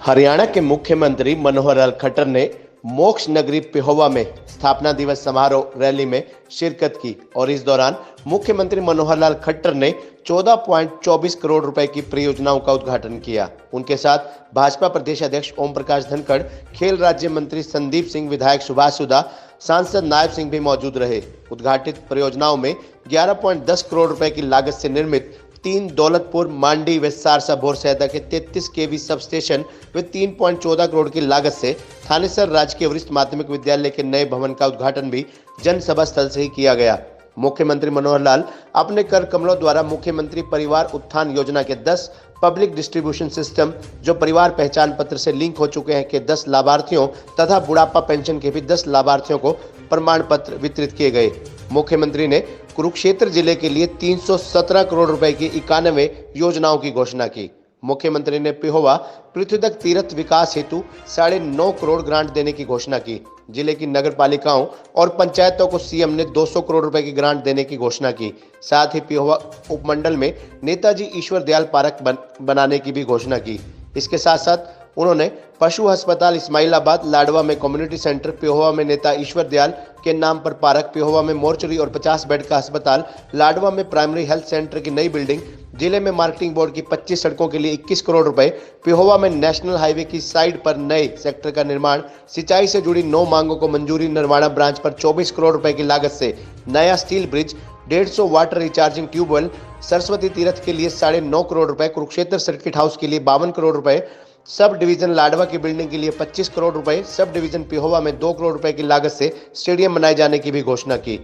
हरियाणा के मुख्यमंत्री मनोहर लाल खट्टर ने मोक्ष नगरी पिहोवा में स्थापना दिवस समारोह रैली में शिरकत की और इस दौरान मुख्यमंत्री मनोहर लाल खट्टर ने 14.24 करोड़ रुपए की परियोजनाओं का उद्घाटन किया। उनके साथ भाजपा प्रदेश अध्यक्ष ओम प्रकाश धनखड़, खेल राज्य मंत्री संदीप सिंह, विधायक सुभाष सुधा, सांसद नायब सिंह भी मौजूद रहे। उद्घाटित परियोजनाओं में 11.10 करोड़ रुपए की लागत से निर्मित 3 दौलतपुर, मांडी व सारसा बोरसैदा के 33 केवी सब स्टेशन व 3.14 करोड़ की लागत से थानेसर राजकीय वरिष्ठ माध्यमिक विद्यालय के नए भवन का उद्घाटन भी जनसभा स्थल से ही किया गया। मुख्यमंत्री मनोहर लाल अपने कर कमलों द्वारा मुख्यमंत्री परिवार उत्थान योजना के 10 पब्लिक डिस्ट्रीब्यूशन सिस्टम जो परिवार पहचान पत्र से लिंक हो चुके हैं के 10 लाभार्थियों तथा बुढ़ापा पेंशन के भी 10 लाभार्थियों को प्रमाण पत्र वितरित किए गए। मुख्यमंत्री ने कुरुक्षेत्र जिले के लिए 317 करोड़ रुपए की 91 योजनाओं की घोषणा की। मुख्यमंत्री ने पिहोवा पृथ्वीदत्त तीर्थ विकास हेतु 9.5 करोड़ ग्रांट देने की घोषणा की। जिले की नगर पालिकाओं और पंचायतों को सीएम ने 200 करोड़ रुपए की ग्रांट देने की घोषणा की। साथ ही पिहोवा उपमंडल में नेताजी ईश्वर दयाल पार्क बनाने की भी घोषणा की। इसके साथ साथ उन्होंने पशु अस्पताल इस्माइलाबाद, लाडवा में कम्युनिटी सेंटर, पिहोवा में नेता ईश्वर दयाल के नाम पर पार्क, पिहोवा में मोर्चरी और 50 बेड का अस्पताल, लाडवा में प्राइमरी हेल्थ सेंटर की नई बिल्डिंग, जिले में मार्केटिंग बोर्ड की 25 सड़कों के लिए 21 करोड़ रुपए, पिहोवा में नेशनल हाईवे की साइड पर नए सेक्टर का निर्माण, सिंचाई से जुड़ी 9 मांगों को मंजूरी, नरवाड़ा ब्रांच पर 24 करोड़ रुपए की लागत से नया steel bridge, 150 water recharging tubewell, Saraswati Tirth के लिए 9.5 करोड़ रुपए, कुरुक्षेत्र सर्किट हाउस के लिए 52 करोड़ रुपए, सब डिवीजन लाडवा की बिल्डिंग के लिए 25 करोड़ रुपए, सब डिवीजन पिहोवा में 2 करोड़ रुपए की लागत से स्टेडियम बनाए जाने की भी घोषणा की।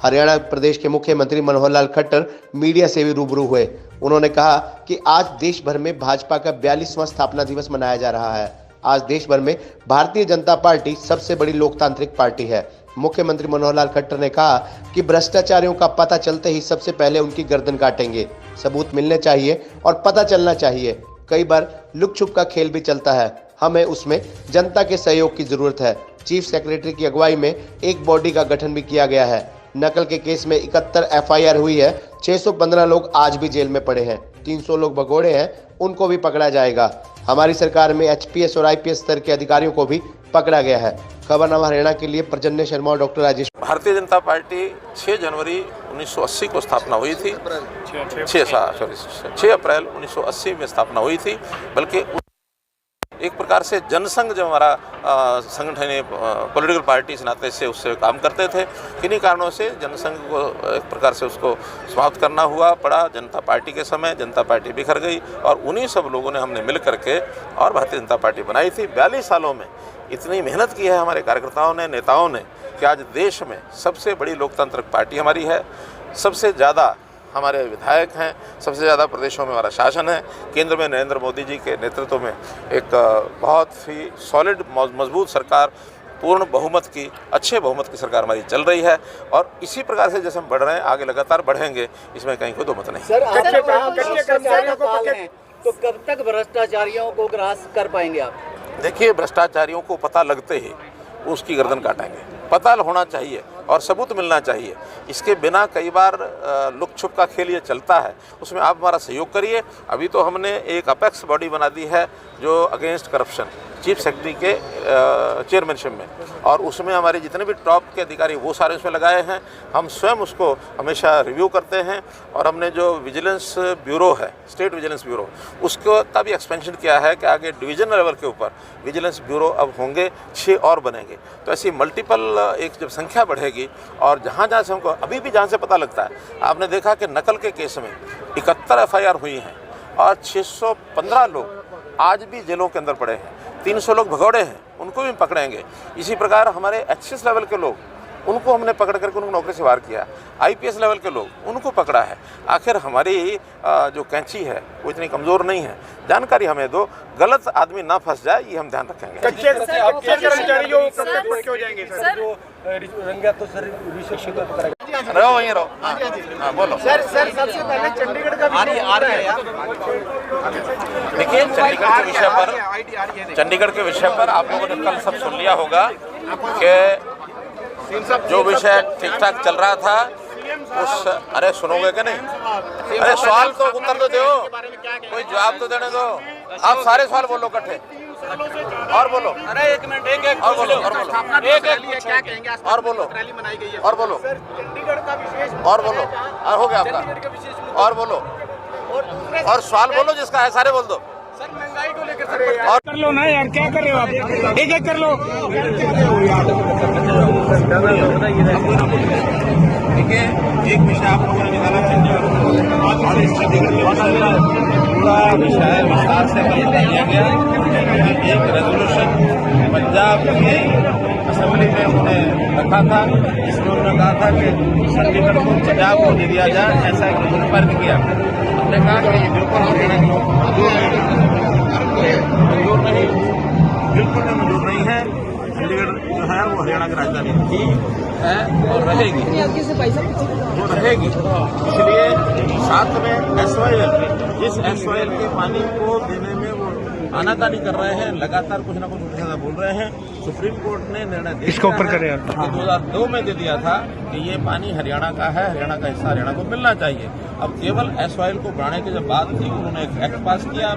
हरियाणा प्रदेश के मुख्यमंत्री मनोहर लाल खट्टर मीडिया से भी रूबरू हुए। उन्होंने कहा कि आज देश भर में भाजपा का 42वां स्थापना दिवस मनाया जा रहा है। आज देश भर में भारतीय जनता पार्टी सबसे बड़ी लोकतांत्रिक पार्टी है। मुख्यमंत्री मनोहर लाल खट्टर ने कहा कि भ्रष्टाचारियों का पता चलते ही सबसे पहले उनकी गर्दन काटेंगे। सबूत मिलने चाहिए और पता चलना चाहिए। कई बार लुक छुप का खेल भी चलता है, हमें उसमें जनता के सहयोग की जरूरत है। चीफ सेक्रेटरी की अगुवाई में एक बॉडी का गठन भी किया गया है। नकल के केस में 71 एफआईआर हुई है। 615 लोग आज भी जेल में पड़े हैं। 300 लोग भगोड़े हैं, उनको भी पकड़ा जाएगा। हमारी सरकार में एचपीएस और आईपीएस स्तर के अधिकारियों को भी पकड़ा गया है। खबरनामा हरियाणा के लिए प्रजन्य शर्मा और डॉक्टर राजेश। भारतीय जनता पार्टी 6 जनवरी 1980 को स्थापना हुई थी। 6 अप्रैल 1980 में स्थापना हुई थी। बल्कि एक प्रकार से जनसंघ जो हमारा संगठन है, पॉलिटिकल पार्टी इस नाते से उससे काम करते थे। किन्हीं कारणों से जनसंघ को एक प्रकार से उसको समाप्त करना हुआ पड़ा। जनता पार्टी के समय जनता पार्टी बिखर गई और उन्हीं सब लोगों ने हमने मिल करके और भारतीय जनता पार्टी बनाई थी। 42 सालों में इतनी मेहनत की है हमारे कार्यकर्ताओं ने, नेताओं ने, कि आज देश में सबसे बड़ी लोकतांत्रिक पार्टी हमारी है। सबसे ज़्यादा हमारे विधायक हैं, सबसे ज़्यादा प्रदेशों में हमारा शासन है। केंद्र में नरेंद्र मोदी जी के नेतृत्व में एक बहुत ही सॉलिड मजबूत सरकार, पूर्ण बहुमत की, अच्छे बहुमत की सरकार हमारी चल रही है। और इसी प्रकार से जैसे हम बढ़ रहे हैं, आगे लगातार बढ़ेंगे, इसमें कहीं कोई दो मत नहीं। तो कब तक भ्रष्टाचारियों को ग्रास कर पाएंगे आप? देखिए, भ्रष्टाचारियों को पता लगते ही उसकी गर्दन काटेंगे। पता होना चाहिए और सबूत मिलना चाहिए। इसके बिना कई बार लुक छुप का खेल ये चलता है, उसमें आप हमारा सहयोग करिए। अभी तो हमने एक अपेक्स बॉडी बना दी है जो अगेंस्ट करप्शन, चीफ सेक्रेटरी के चेयरमैनशिप में, और उसमें हमारे जितने भी टॉप के अधिकारी वो सारे उसमें लगाए हैं। हम स्वयं उसको हमेशा रिव्यू करते हैं और हमने जो विजिलेंस ब्यूरो है, स्टेट विजिलेंस ब्यूरो, उसको का भी एक्सपेंशन किया है कि आगे डिवीजन लेवल के ऊपर विजिलेंस ब्यूरो अब होंगे, 6 और बनेंगे। तो ऐसी मल्टीपल एक जब संख्या बढ़ेगी और जहाँ जहाँ से हमको अभी भी जहाँ से पता लगता है, आपने देखा कि नकल के केस में 71 एफआईआर हुई हैं और 615 लोग आज भी जेलों के अंदर पड़े हैं। 300 लोग भगौड़े हैं, उनको भी पकड़ेंगे। इसी प्रकार हमारे एचएस लेवल के लोग, उनको हमने पकड़ करके उनको नौकरी से बाहर किया। आईपीएस लेवल के लोग, उनको पकड़ा है। आखिर हमारी जो कैंची है वो इतनी कमज़ोर नहीं है। जानकारी हमें दो, गलत आदमी ना फंस जाए, ये हम ध्यान रखेंगे। रहो वहीं रहो। हाँ बोलो सर सबसे पहले चंडीगढ़ का देखिए, चंडीगढ़ के विषय पर आप लोगों ने कल सब सुन लिया होगा कि जो विषय ठीक ठाक चल रहा था उस, अरे सुनोगे क्या नहीं? अरे सवाल तो उत्तर तो दो, कोई जवाब तो देने दो। आप सारे सवाल बोलो इकट्ठे। और बोलो। अरे एक मिनट, एक और बोलो, और बोलो। क्या कहेंगे? आज और बोलो। रैली मनाई गई है और बोलो। सर, चंडीगढ़ का विशेष और बोलो। और हो गया चंडीगढ़ आपका। का विशेष मुद्दा। और बोलो। और दूसरे और सवाल बोलो जिसका है, सारे बोल दो। सर महंगाई को लेकर सर और कर लो ना यार, क्या कर रहे हो आप? एक एक कर लो। देखिए, एक विषय आप लोगों ने निकाला चंडीगढ़, और इस चंडीगढ़ पूरा विषय विस्तार से कल किया गया। एक रेजोल्यूशन पंजाब की असेंबली में उन्होंने रखा था, जिसमें उन्होंने कहा था कि चंडीगढ़ को पंजाब को दे दिया जाए, ऐसा एक उन्होंने फर्ज किया। हमने कहा कि ये बिल्कुल हरियाणा के लोग मंजूर नहीं, बिल्कुल मंजूर नहीं है। चंडीगढ़ जो है वो हरियाणा की राजधानी थी, है और रहेगी, वो रहेगी। इसलिए साथ में SYL, जिस SYL के पानी को देने में वो आनाकानी कर रहे हैं, लगातार कुछ ना कुछ उल्टा सीधा बोल रहे हैं। सुप्रीम कोर्ट ने निर्णय दे इसको ऊपर दिया करें है यार। कि 2002 में दे दिया था कि ये पानी हरियाणा का है, हरियाणा का हिस्सा हरियाणा को मिलना चाहिए। अब केवल SYL को बढ़ाने की जब बात थी, उन्होंने एक एक्ट पास किया।